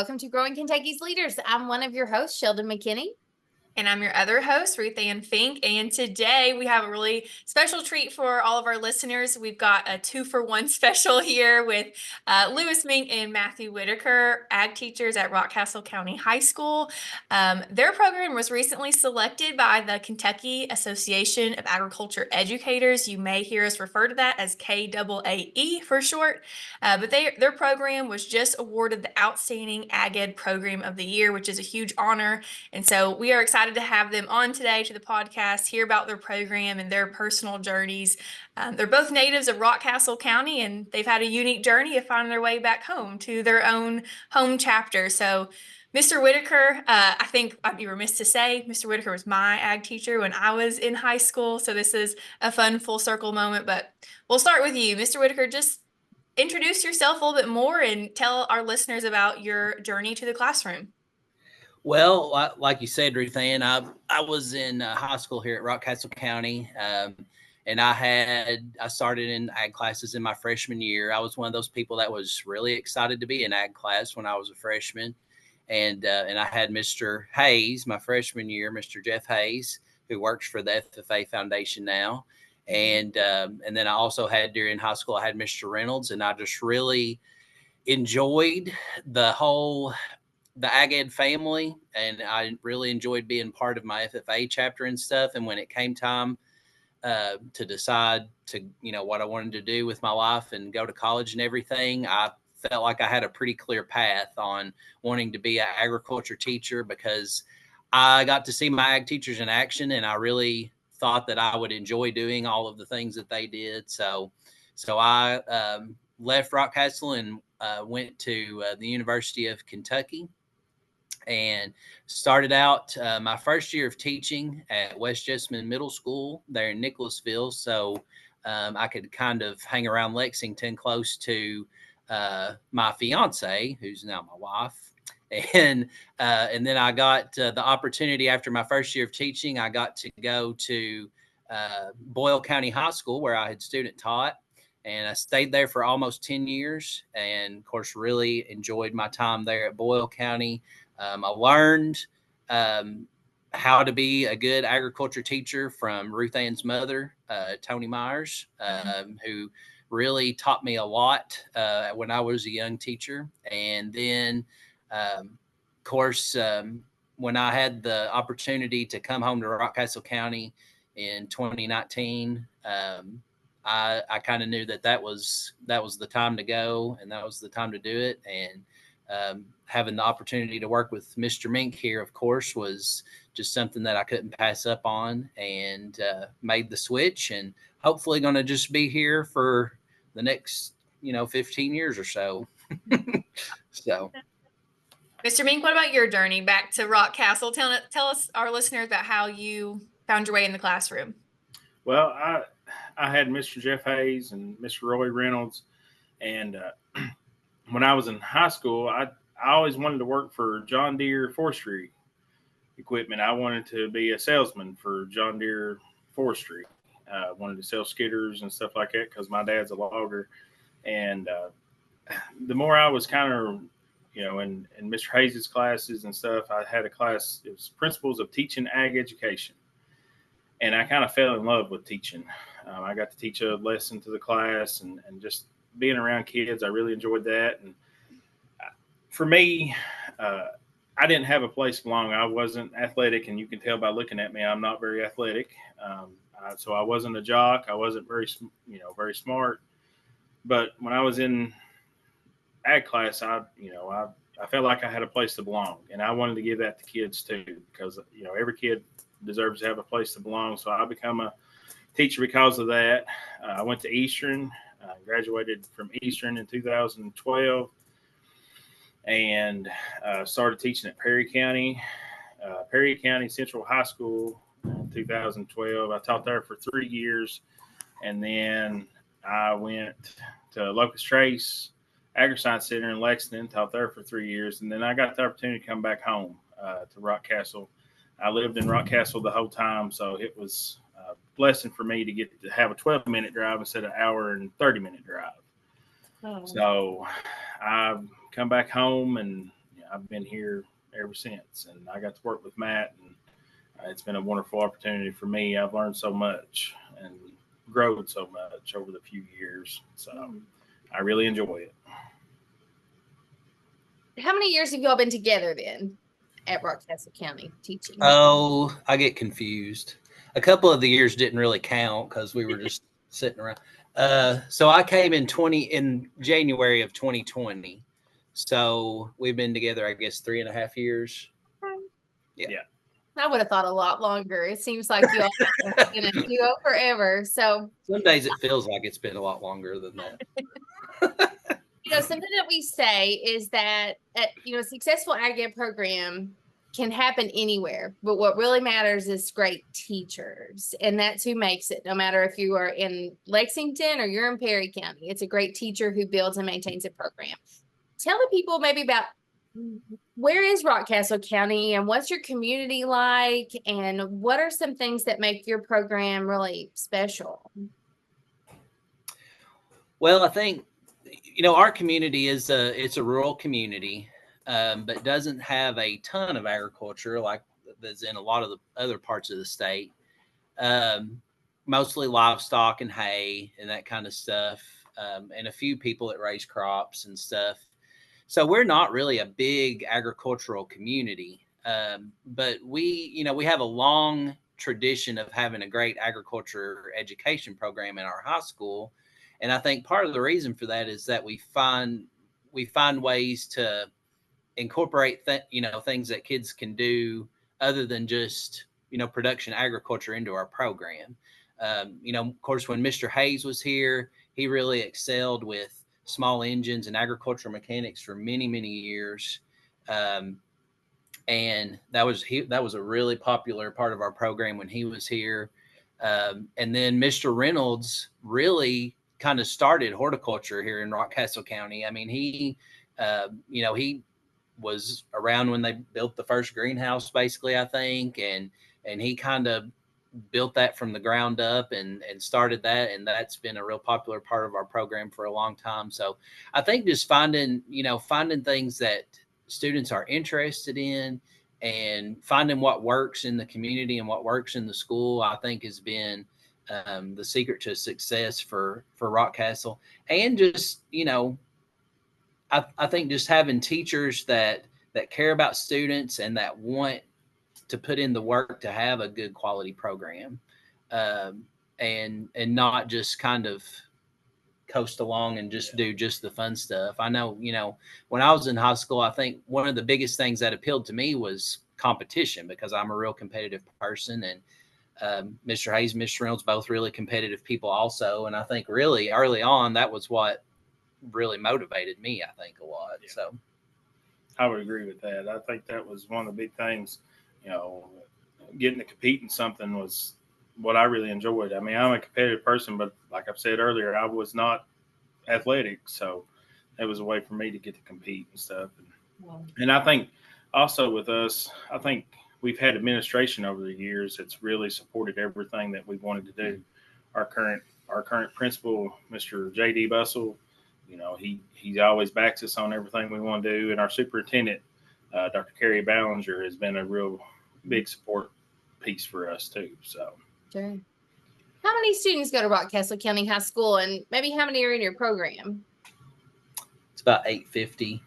welcome to Growing Kentucky's Leaders. I'm one of your hosts, Sheldon McKinney. And I'm your other host, Ruth Ann Fink. And today we have a really special treat for all of our listeners. We've got a 2-for-1 special here with Lewis Mink and Matthew Whitaker, ag teachers at Rockcastle County High School. Their program was recently selected by the Kentucky Association of Agriculture Educators. You may hear us refer to that as KAAE for short. But their program was just awarded the Outstanding Ag Ed Program of the Year, which is a huge honor. And so we are excited to have them on today to the podcast, hear about their program and their personal journeys. They're both natives of Rockcastle County, and they've had a unique journey of finding their way back home to their own home chapter. So Mr. Whitaker, I think I'd be remiss to say Mr. Whitaker was my ag teacher when I was in high school. So this is a fun full circle moment, but we'll start with you. Mr. Whitaker, just introduce yourself a little bit more and tell our listeners about your journey to the classroom. Well, like you said, Ruth Ann, I was in high school here at Rockcastle County, and I started in ag classes in my freshman year. I was one of those people that was really excited to be in ag class when I was a freshman, and I had Mr. Hayes my freshman year, Mr. Jeff Hayes, who works for the FFA Foundation now, and then I also had during high school I had Mr. Reynolds, and I just really enjoyed the Ag Ed family, and I really enjoyed being part of my FFA chapter and stuff. And when it came time to decide to, what I wanted to do with my life and go to college and everything, I felt like I had a pretty clear path on wanting to be an agriculture teacher because I got to see my ag teachers in action, and I really thought that I would enjoy doing all of the things that they did. So I left Rockcastle and went to the University of Kentucky, and started out my first year of teaching at West Jessamine Middle School there in Nicholasville. So I could kind of hang around Lexington close to my fiance, who's now my wife. And then I got the opportunity after my first year of teaching, I got to go to Boyle County High School where I had student taught. And I stayed there for almost 10 years and, of course, really enjoyed my time there at Boyle County. I learned how to be a good agriculture teacher from Ruth Ann's mother, Tony Myers, who really taught me a lot when I was a young teacher. And then, of course, when I had the opportunity to come home to Rockcastle County in 2019, I kind of knew that was the time to go, and that was the time to do it. And having the opportunity to work with Mr. Mink here, of course, was just something that I couldn't pass up on, and made the switch, and hopefully going to just be here for the next, 15 years or so. So. Mr. Mink, what about your journey back to Rockcastle? Tell us, our listeners, about how you found your way in the classroom. Well, I had Mr. Jeff Hayes and Mr. Roy Reynolds, and when I was in high school, I always wanted to work for John Deere forestry equipment. I wanted to be a salesman for John Deere forestry. Wanted to sell skidders and stuff like that because my dad's a logger. And the more I was kind of, in Mr. Hayes' classes and stuff, I had a class, it was Principles of Teaching Ag Education. And I kind of fell in love with teaching. I got to teach a lesson to the class, and just being around kids, I really enjoyed that. And for me, I didn't have a place to belong. I wasn't athletic, and you can tell by looking at me, I'm not very athletic. So I wasn't a jock. I wasn't very smart. But when I was in ag class, I felt like I had a place to belong, and I wanted to give that to kids too, because every kid deserves to have a place to belong. So I become a teacher because of that. I went to Eastern, graduated from Eastern in 2012, and started teaching at Perry County Central High School in 2012. I taught there for 3 years, and then I went to Locust Trace Agri-Science Center in Lexington, taught there for 3 years, and then I got the opportunity to come back home to Rockcastle. I lived in Rockcastle the whole time, so it was a blessing for me to get to have a 12-minute drive instead of an hour and 30-minute drive. Oh. So I come back home, and I've been here ever since. And I got to work with Matt, and it's been a wonderful opportunity for me. I've learned so much and grown so much over the few years. So I really enjoy it. How many years have y'all been together then at Rockcastle County teaching? Oh, I get confused. A couple of the years didn't really count because we were just sitting around. So I came in January of 2020. So we've been together, I guess, 3.5 years. Yeah. I would have thought a lot longer. It seems like y'all are gonna go forever. So Some days it feels like it's been a lot longer than that. something that we say is that a successful ag ed program can happen anywhere, but what really matters is great teachers, and that's who makes it. No matter if you are in Lexington or you're in Perry County, it's a great teacher who builds and maintains a program. Tell the people maybe about where is Rockcastle County and what's your community like, and what are some things that make your program really special? Well, I think our community it's a rural community, but doesn't have a ton of agriculture like that's in a lot of the other parts of the state. Mostly livestock and hay and that kind of stuff, and a few people that raise crops and stuff. So we're not really a big agricultural community, but we have a long tradition of having a great agriculture education program in our high school. And I think part of the reason for that is that we find ways to incorporate things that kids can do other than just production agriculture into our program. Of course, when Mr. Hayes was here, he really excelled with small engines and agricultural mechanics for many, many years. And that was a really popular part of our program when he was here. And then Mr. Reynolds really kind of started horticulture here in Rockcastle County. I mean, he was around when they built the first greenhouse, basically, I think. And he kind of built that from the ground up and started that. And that's been a real popular part of our program for a long time. So I think just finding things that students are interested in and finding what works in the community and what works in the school, I think has been the secret to success for Rockcastle. And just, I think just having teachers that care about students and that want to put in the work to have a good quality program, and not just kind of coast along and just do just the fun stuff. I know, when I was in high school, I think one of the biggest things that appealed to me was competition, because I'm a real competitive person, and Mr. Hayes, Mr. Reynolds, both really competitive people also. And I think really early on, that was what really motivated me, I think, a lot. Yeah. So I would agree with that. I think that was one of the big things, getting to compete in something was what I really enjoyed. I mean, I'm a competitive person, but like I've said earlier, I was not athletic. So it was a way for me to get to compete and stuff. And I think also with us, I think we've had administration over the years that's really supported everything that we wanted to do. Our current principal, Mr. J.D. Bussell, he always backs us on everything we want to do. And our superintendent, Dr. Carrie Ballinger, has been a real big support piece for us too. So, sure. How many students go to Rockcastle County High School, and maybe how many are in your program? It's about 850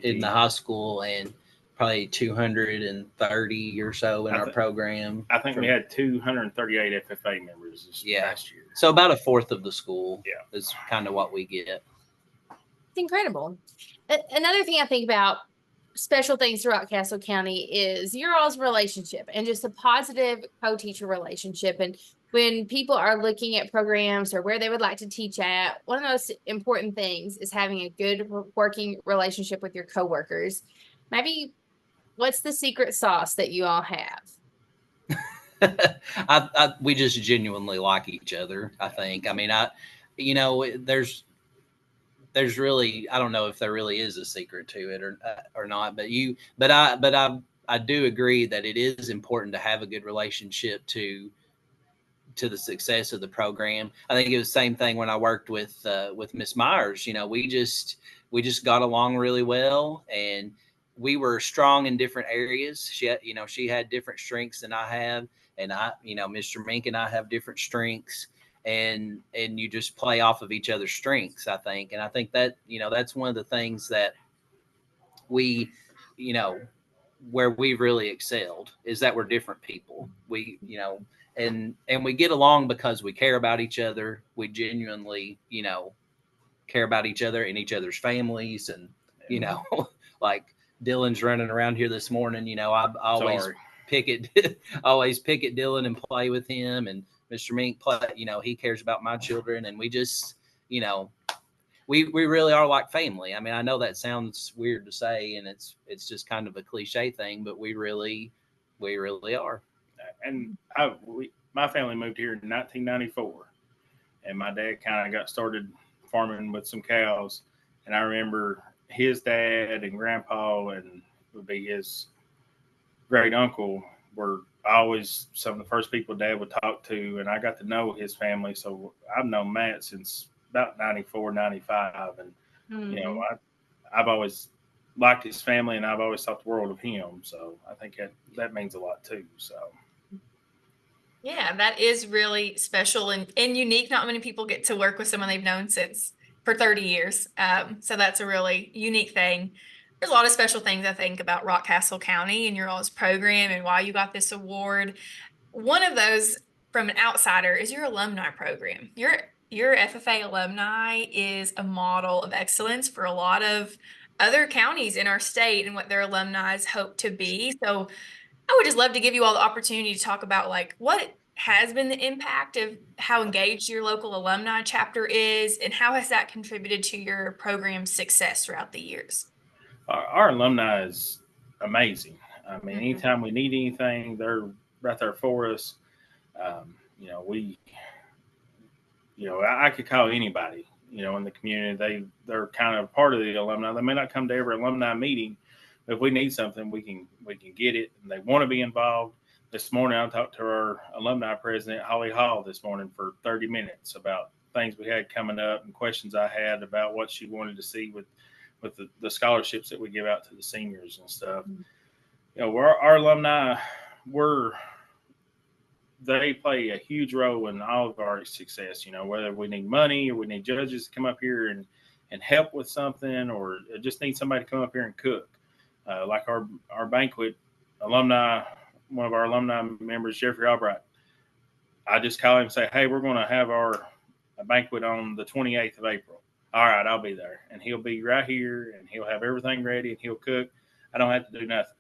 in the high school, and probably 230 or so in our program. I think we had 238 FFA members last year. So about a fourth of the school is kind of what we get. It's incredible. Another thing I think about special things throughout Rockcastle County is your all's relationship and just a positive co-teacher relationship. And when people are looking at programs or where they would like to teach at, one of the most important things is having a good working relationship with your coworkers. Maybe what's the secret sauce that you all have? We just genuinely like each other, I think. I mean, there's really, I don't know if there really is a secret to it or not, but I do agree that it is important to have a good relationship to the success of the program. I think it was the same thing when I worked with Miss Myers. We just got along really well, and we were strong in different areas. She had different strengths than I have, and Mr. Mink and I have different strengths, and you just play off of each other's strengths, I think. And I think that, that's one of the things that we, where we really excelled, is that we're different people. We, and we get along because we care about each other. We genuinely, care about each other and each other's families. And, like Dylan's running around here this morning, I always pick at Dylan and play with him, and Mr. Mink he cares about my children, and we just, we really are like family. I mean, I know that sounds weird to say, and it's just kind of a cliche thing, but we really are. And my family moved here in 1994, and my dad kind of got started farming with some cows, and I remember his dad and grandpa and would be his great uncle were always some of the first people Dad would talk to, and I got to know his family. So I've known Matt since about 94, 95, and I've always liked his family, and I've always thought the world of him. So I think that means a lot too. So yeah, that is really special and unique. Not many people get to work with someone they've known for 30 years. So that's a really unique thing. There's a lot of special things I think about Rockcastle County and your all's program and why you got this award. One of those from an outsider is your alumni program. Your FFA alumni is a model of excellence for a lot of other counties in our state and what their alumni hope to be. So I would just love to give you all the opportunity to talk about like what has been the impact of how engaged your local alumni chapter is, and how has that contributed to your program's success throughout the years? Our alumni is amazing. I mean, anytime we need anything, they're right there for us. I could call anybody, in the community. They're kind of part of the alumni. They may not come to every alumni meeting, but if we need something, we can get it, and they want to be involved. This morning, I talked to our alumni president, Holly Hall, this morning for 30 minutes about things we had coming up and questions I had about what she wanted to see with the scholarships that we give out to the seniors and stuff. Our alumni, they play a huge role in all of our success, whether we need money or we need judges to come up here and help with something, or just need somebody to come up here and cook. Like our banquet alumni, one of our alumni members, Jeffrey Albright, I just call him and say, hey, we're going to have our banquet on the 28th of April. All right, I'll be there. And he'll be right here, and he'll have everything ready, and he'll cook. I don't have to do nothing.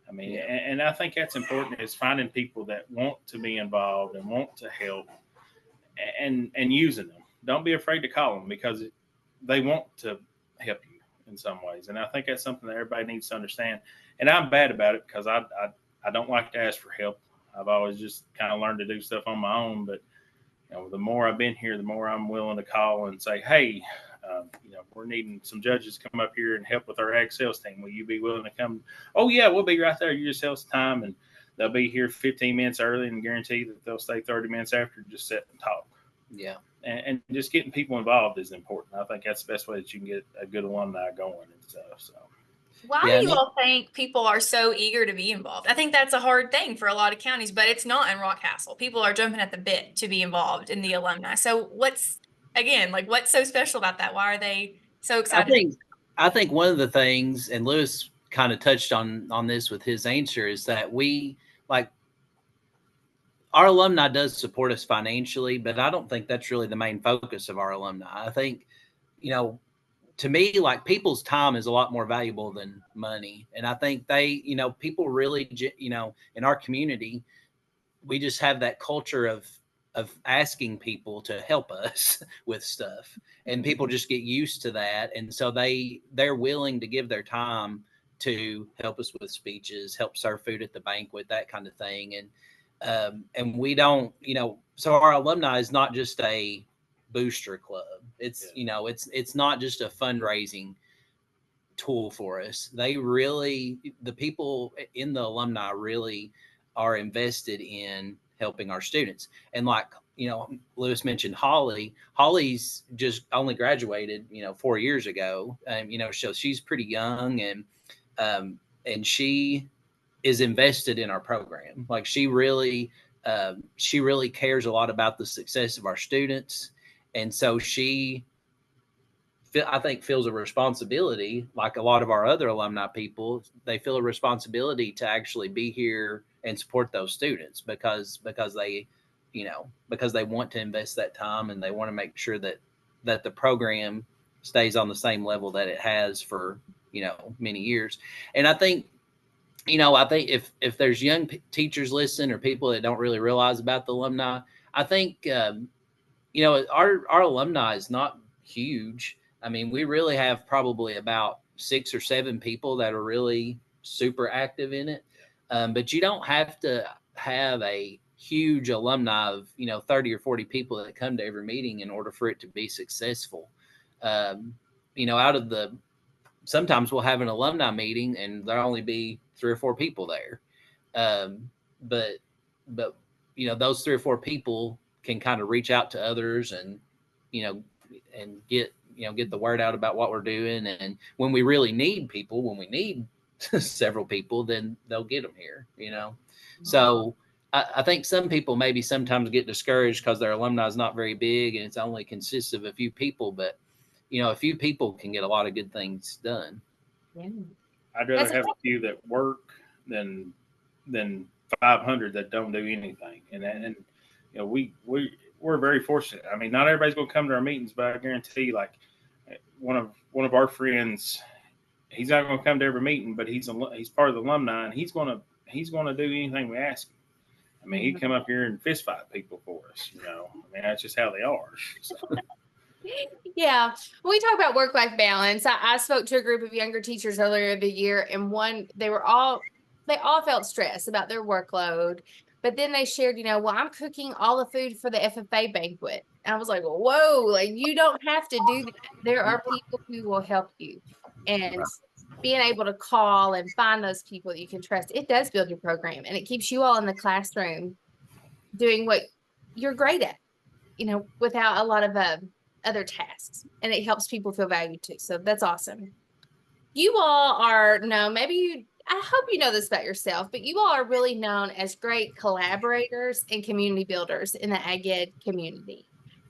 I mean, and I think that's important, is finding people that want to be involved and want to help, and using them. Don't be afraid to call them, because they want to help you in some ways. And I think that's something that everybody needs to understand. And I'm bad about it, because I don't like to ask for help. I've always just kind of learned to do stuff on my own. But the more I've been here, the more I'm willing to call and say, hey, we're needing some judges to come up here and help with our ag sales team. Will you be willing to come? Oh, yeah, we'll be right there. You just tell us the time, and they'll be here 15 minutes early, and guarantee that they'll stay 30 minutes after and just sit and talk. Yeah. And just getting people involved is important. I think that's the best way that you can get a good alumni going and stuff. So. Why do you all think people are so eager to be involved? I think that's a hard thing for a lot of counties, but it's not in Rockcastle. People are jumping at the bit to be involved in the alumni. So what's so special about that? Why are they so excited? I think one of the things, and Lewis kind of touched on this with his answer, is that our alumni does support us financially, but I don't think that's really the main focus of our alumni. I think, to me, like, people's time is a lot more valuable than money. And I think people really, in our community, we just have that culture of asking people to help us with stuff, and people just get used to that. And so they're willing to give their time to help us with speeches, help serve food at the banquet, that kind of thing. And we don't, so our alumni is not just a booster club. It's it's not just a fundraising tool for us. The people in the alumni really are invested in helping our students. And like Lewis mentioned Holly's just only graduated 4 years ago, so she's pretty young, and she is invested in our program. Like she really cares a lot about the success of our students. And so she, I think, feels a responsibility, like a lot of our other alumni people, they feel a responsibility to actually be here and support those students because they, because they want to invest that time and they want to make sure that the program stays on the same level that it has for, many years. And I think if there's young teachers listening or people that don't really realize about the alumni, I think, our alumni is not huge. I mean, we really have probably about 6 or 7 people that are really super active in it. But you don't have to have a huge alumni of, 30 or 40 people that come to every meeting in order for it to be successful. Sometimes we'll have an alumni meeting and there'll only be 3 or 4 people there. But those 3 or 4 people can kind of reach out to others and, and get the word out about what we're doing. And when we really need people, when we need several people, then they'll get them here, So I think some people maybe sometimes get discouraged because their alumni is not very big and it's only consists of a few people, but a few people can get a lot of good things done. Yeah. I'd rather have a few that work than 500 that don't do anything. And we're very fortunate. I mean, not everybody's going to come to our meetings, but I guarantee, like one of our friends, he's not going to come to every meeting, but he's part of the alumni, and he's going to do anything we ask him. I mean, he'd come up here and fist fight people for us. I mean, that's just how they are. So. Yeah. When we talk about work-life balance, I spoke to a group of younger teachers earlier the year, and they all felt stressed about their workload. But then they shared, well, I'm cooking all the food for the FFA banquet. And I was like, whoa, like you don't have to do that. There are people who will help you. And being able to call and find those people that you can trust, it does build your program, and it keeps you all in the classroom doing what you're great at, without a lot of other tasks, and it helps people feel valued too. So that's awesome. You all are I hope you know this about yourself, but you all are really known as great collaborators and community builders in the Ag Ed community.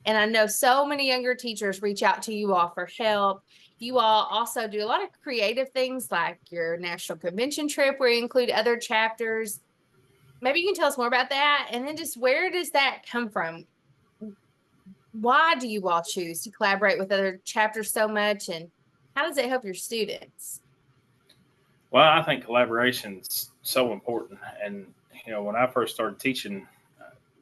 And I know so many younger teachers reach out to you all for help. You all also do a lot of creative things like your national convention trip where you include other chapters. Maybe you can tell us more about that. And then just where does that come from? Why do you all choose to collaborate with other chapters so much, and how does it help your students? Well, I think collaboration's so important. And, when I first started teaching,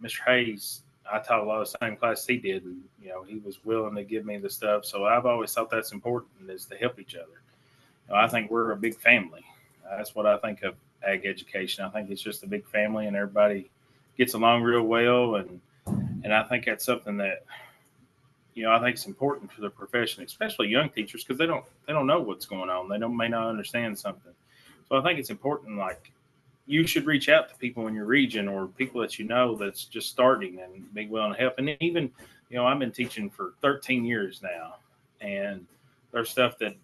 Mr. Hayes, I taught a lot of the same class he did. And, he was willing to give me the stuff. So I've always thought that's important, is to help each other. I think we're a big family. That's what I think of ag education. I think it's just a big family and everybody gets along real well. And I think that's something that, I think it's important for the profession, especially young teachers, because they don't know what's going on. They may not understand something. So I think it's important, like, you should reach out to people in your region or people that that's just starting and be willing to help. And even, I've been teaching for 13 years now, and there's stuff that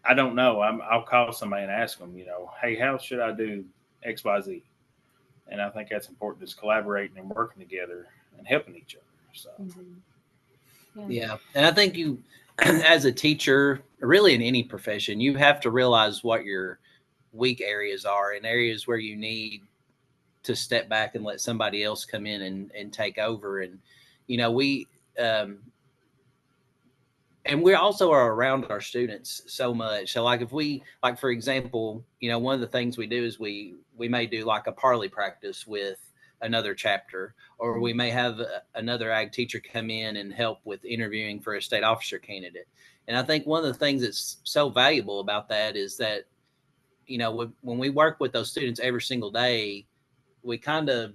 I don't know. I'll call somebody and ask them, hey, how should I do X, Y, Z? And I think that's important, is collaborating and working together and helping each other. So. Mm-hmm. Yeah. And I think you, as a teacher, really in any profession, you have to realize what your weak areas are and areas where you need to step back and let somebody else come in and take over. And, and we also are around our students so much. So like for example, one of the things we do is we may do like a parley practice with another chapter, or we may have another ag teacher come in and help with interviewing for a state officer candidate. And I think one of the things that's so valuable about that is that, when we work with those students every single day, you kind of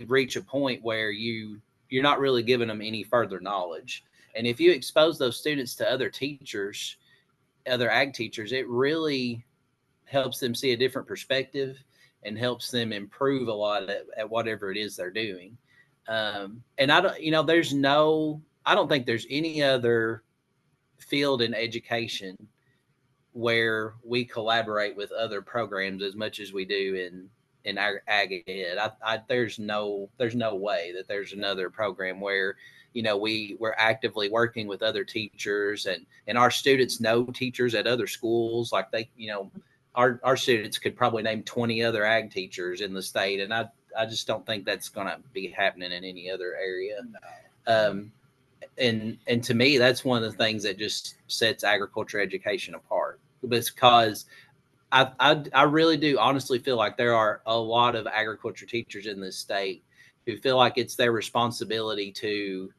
reach a point where you're not really giving them any further knowledge. And if you expose those students to other teachers, other ag teachers, it really helps them see a different perspective and helps them improve a lot at whatever it is they're doing. And I don't think there's any other field in education where we collaborate with other programs as much as we do in ag ed. There's no way that there's another program where, you know, we're actively working with other teachers, and our students know teachers at other schools. Like they, you know, our students could probably name 20 other ag teachers in the state, and I just don't think that's going to be happening in any other area. And to me, that's one of the things that just sets agriculture education apart, because I really do honestly feel like there are a lot of agriculture teachers in this state who feel like it's their responsibility to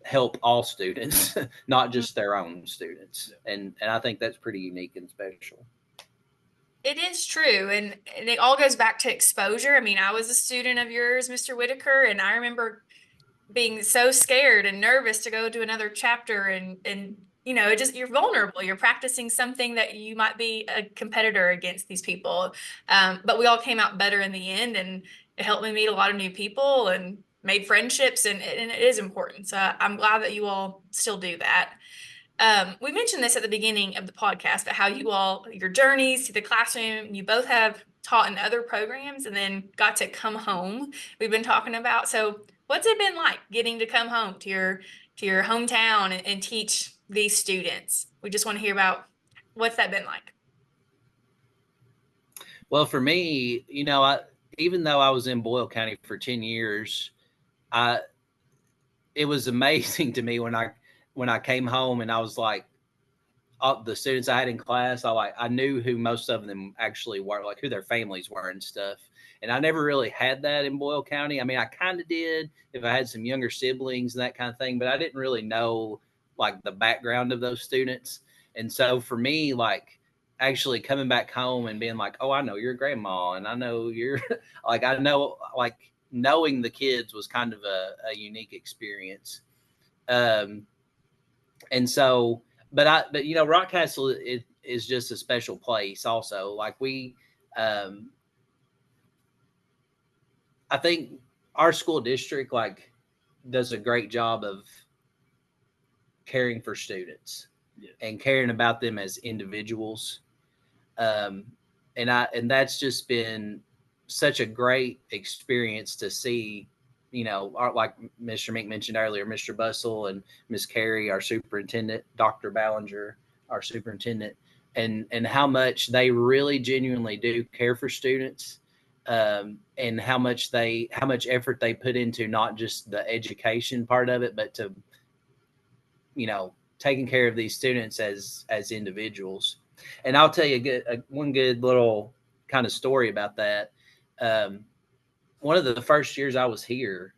help all students, not just their own students. And I think that's pretty unique and special. It is true. And it all goes back to exposure. I mean, I was a student of yours, Mr. Whitaker, and I remember being so scared and nervous to go to another chapter, and you know, it just, you're vulnerable. You're practicing something that you might be a competitor against these people. But we all came out better in the end, and it helped me meet a lot of new people and made friendships, and it is important. So I'm glad that you all still do that. We mentioned this at the beginning of the podcast, but how you all, your journeys to the classroom, you both have taught in other programs and then got to come home. We've been talking about. So what's it been like getting to come home to your hometown and teach these students? We just want to hear about what's that been like. Well, for me, you know, even though I was in Boyle County for 10 years, it was amazing to me when I came home and I was like, the students I had in class, I knew who most of them actually were, like who their families were and stuff. And I never really had that in Boyle County. I mean, I kind of did if I had some younger siblings and that kind of thing, but I didn't really know like the background of those students. And so for me, like actually coming back home and being like, oh, I know your grandma, and I know you're like, I know, like knowing the kids was kind of a unique experience. And so, but you know, Rockcastle is just a special place also. Like I think our school district like does a great job of caring for students and caring about them as individuals. And that's just been such a great experience to see, you know, like Mr. Mink mentioned earlier, Mr. Bustle and Miss Carey, our superintendent, Dr. Ballinger, our superintendent, and how much they really genuinely do care for students, and how much effort they put into not just the education part of it, but to, you know, taking care of these students as individuals. And I'll tell you one good little kind of story about that. One of the first years I was here,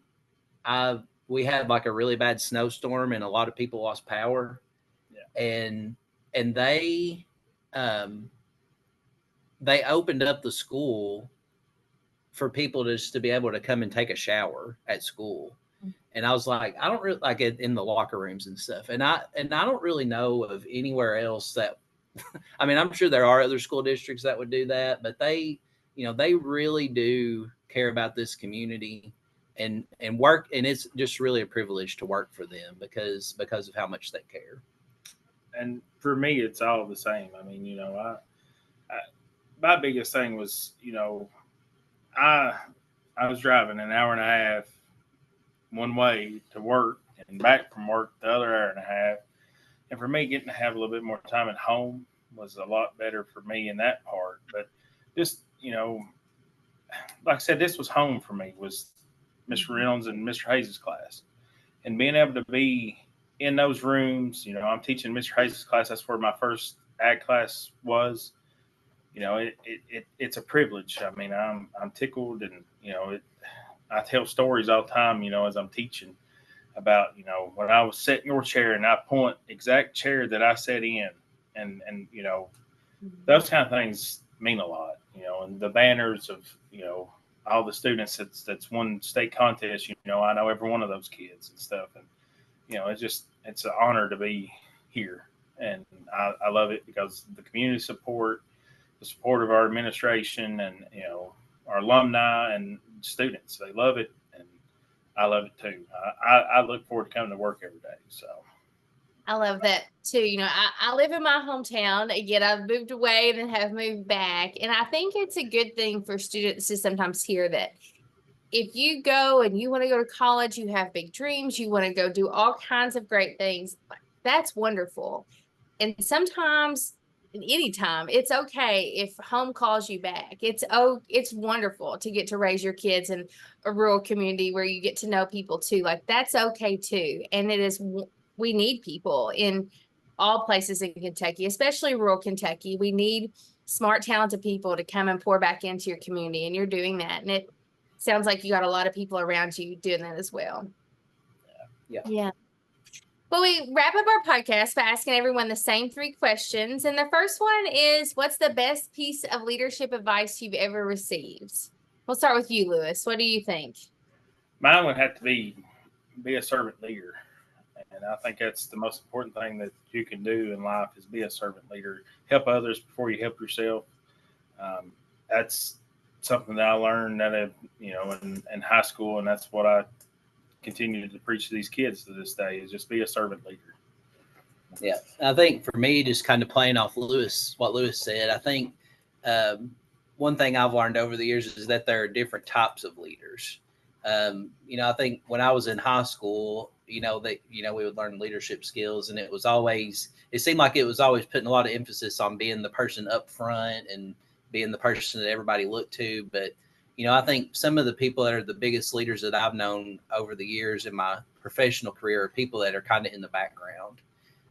we had like a really bad snowstorm and a lot of people lost power. Yeah. And they opened up the school for people to be able to come and take a shower at school. And I was like, I don't really like it in the locker rooms and stuff. And I don't really know of anywhere else that, I mean, I'm sure there are other school districts that would do that, but they, you know, they really do care about this community and work. And it's just really a privilege to work for them because of how much they care. And for me, it's all the same. I mean, you know, my biggest thing was, you know, I was driving an hour and a half one way to work and back from work the other hour and a half. And for me, getting to have a little bit more time at home was a lot better for me in that part. But just, you know, like I said, this was home for me, was Mr. Reynolds and Mr. Hayes' class. And being able to be in those rooms, you know, I'm teaching Mr. Hayes' class. That's where my first ag class was. You know, it's a privilege. I mean, I'm tickled, and, you know, I tell stories all the time, you know, as I'm teaching about, you know, when I was sitting in your chair and I point exact chair that I sat in, and you know, those kind of things mean a lot, you know, and the banners of, you know, all the students that's won state contests, you know, I know every one of those kids and stuff. And, you know, it's an honor to be here. And I love it because the community support, the support of our administration, and, you know, our alumni and students, they love it. And I love it too. I look forward to coming to work every day. So I love that too. I live in my hometown. Again, I've moved away and then have moved back. And I think it's a good thing for students to sometimes hear that if you go and you want to go to college, you have big dreams, you want to go do all kinds of great things. That's wonderful. And sometimes, and anytime, it's okay if home calls you back. It's wonderful to get to raise your kids in a rural community where you get to know people too. Like that's okay too. And we need people in all places in Kentucky, especially rural Kentucky. We need smart, talented people to come and pour back into your community, and you're doing that. And it sounds like you got a lot of people around you doing that as well. Yeah. Yeah. Well, we wrap up our podcast by asking everyone the same 3 questions. And the first one is, what's the best piece of leadership advice you've ever received? We'll start with you, Lewis. What do you think? Mine would have to be a servant leader. And I think that's the most important thing that you can do in life is be a servant leader. Help others before you help yourself. That's something that I learned in high school, and that's what I continue to preach to these kids to this day is just be a servant leader. Yeah, I think for me, just kind of playing off what Lewis said, I think one thing I've learned over the years is that there are different types of leaders. I think when I was in high school, we would learn leadership skills, and it seemed like it was always putting a lot of emphasis on being the person up front and being the person that everybody looked to. But, I think some of the people that are the biggest leaders that I've known over the years in my professional career are people that are kind of in the background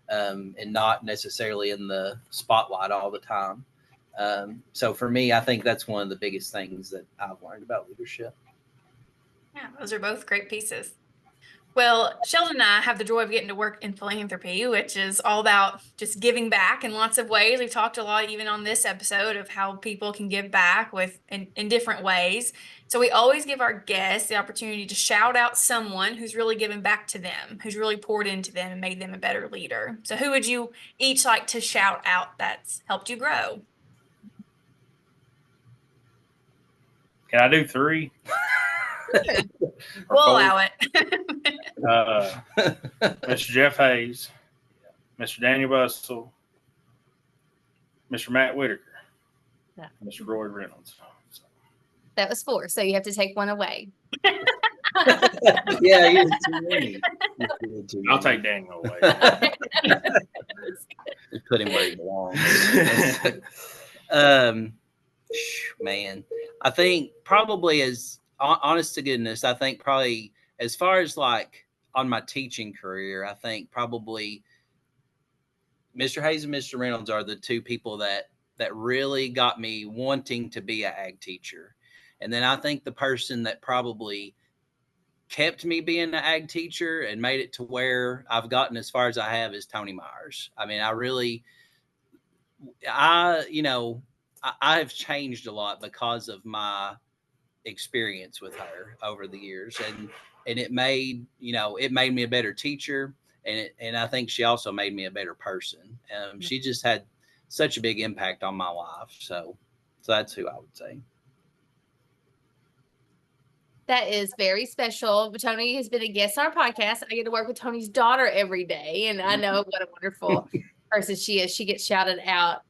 and not necessarily in the spotlight all the time. So for me, I think that's one of the biggest things that I've learned about leadership. Yeah, those are both great pieces. Well, Sheldon and I have the joy of getting to work in philanthropy, which is all about just giving back in lots of ways. We've talked a lot, even on this episode, of how people can give back in different ways. So we always give our guests the opportunity to shout out someone who's really given back to them, who's really poured into them and made them a better leader. So who would you each like to shout out that's helped you grow? Can I do 3? We'll allow it. Mr. Jeff Hayes, Mr. Daniel Bussell, Mr. Matt Whitaker, Yeah. Mr. Roy Reynolds. That was 4, so you have to take one away. Yeah, you're too many. I'll take Daniel away. Put him where he belongs. Man, I think probably, as honest to goodness, I think probably as far as like on my teaching career, I think probably Mr. Hayes and Mr. Reynolds are the 2 people that really got me wanting to be an ag teacher. And then I think the person that probably kept me being an ag teacher and made it to where I've gotten as far as I have is Tony Myers. I mean, I have changed a lot because of my experience with her over the years, and it made me a better teacher, and I think she also made me a better person. She just had such a big impact on my life. So that's who I would say. That is very special. Tony has been a guest on our podcast. I get to work with Tony's daughter every day, and I know what a wonderful person she is. She gets shouted out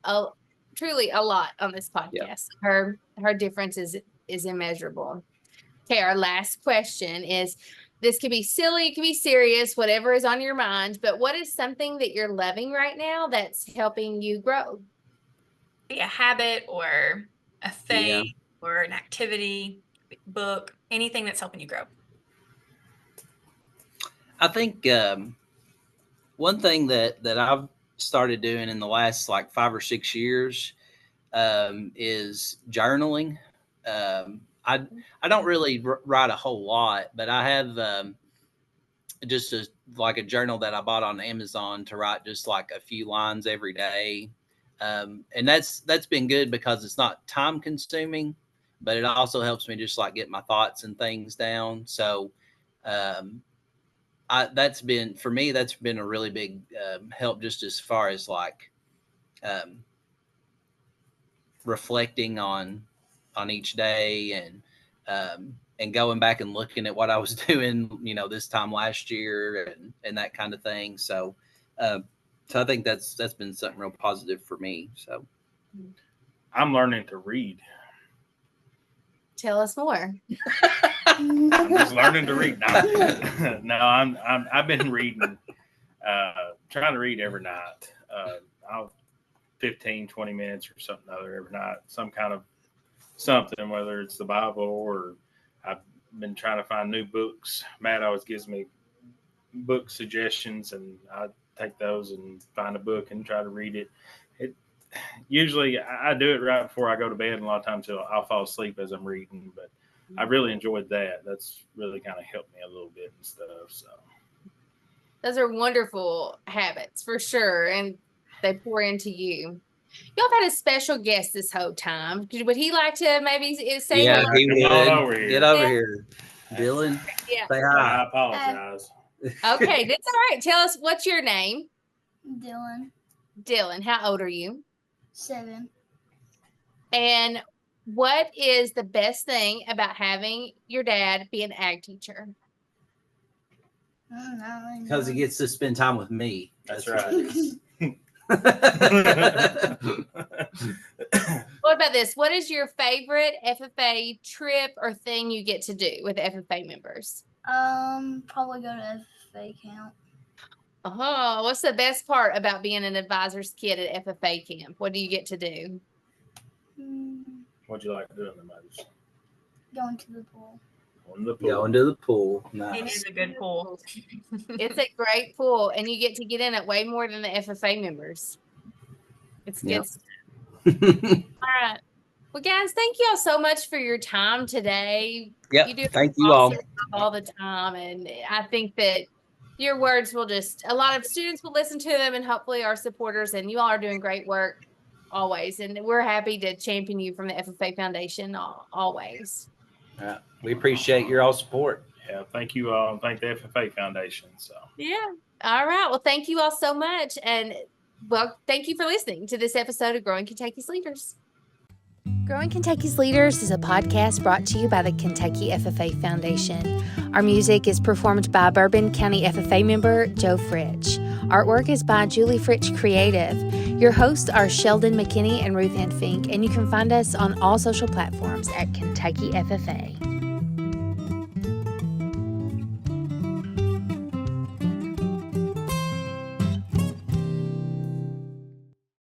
truly a lot on this podcast. Yeah. Her difference is immeasurable. Okay, our last question is, this could be silly, it could be serious, whatever is on your mind, but what is something that you're loving right now that's helping you grow? Be a habit or a thing or an activity, book, anything that's helping you grow. I think one thing that I've started doing in the last like 5 or 6 years is journaling. I don't really write a whole lot, but I have just like a journal that I bought on Amazon to write just like a few lines every day. And that's been good because it's not time consuming, but it also helps me just like get my thoughts and things down. So that's been a really big help, just as far as like reflecting on each day and going back and looking at what I was doing, this time last year and that kind of thing. So So I think that's been something real positive for me. So I'm learning to read. Tell us more. I'm just learning to read. No, I've been reading, trying to read every night. I'll 15, 20 minutes or something other every night, some kind of something, whether it's the Bible or I've been trying to find new books. Matt always gives me book suggestions, and I take those and find a book and try to read it. Usually I do it right before I go to bed, and a lot of times I'll fall asleep as I'm reading, but I really enjoyed that. That's really kind of helped me a little bit and stuff. So Those are wonderful habits for sure, and they pour into you. Y'all have had a special guest this whole time. Would he like to maybe say yeah, hello? he Come would. on over here. Get over Yeah. here, Dylan. Yeah. Say I hi. apologize. Okay, that's all right. Tell us, what's your name? Dylan, Dylan. How old are you? 7. And what is the best thing about having your dad be an ag teacher? Because he gets to spend time with me. That's what right. it is. What about this? What is your favorite FFA trip or thing you get to do with FFA members? Probably go to FFA camp. Oh, what's the best part about being an advisor's kid at FFA camp? What do you get to do? What'd you like to do in the most? Going to the pool. On the pool. Going to the pool. It Nice. is a good pool. It's a great pool, and you get to get in it way more than the FFA members. It's good Yep. stuff. All right. Well, guys, thank you all so much for your time today. Yep. You do Thank you all. awesome stuff all the time, and I think that your words will a lot of students will listen to them, and hopefully our supporters, and you all are doing great work always, and we're happy to champion you from the FFA Foundation always. We appreciate your all support. Yeah, thank you all, and thank the FFA Foundation. So Yeah. All right. Well, thank you all so much, and thank you for listening to this episode of Growing Kentucky's Leaders. Growing Kentucky's Leaders is a podcast brought to you by the Kentucky FFA Foundation. Our music is performed by Bourbon County FFA member Joe Fritch. Artwork is by Julie Fritch Creative. Your hosts are Sheldon McKinney and Ruth Ann Fink, and you can find us on all social platforms at Kentucky FFA.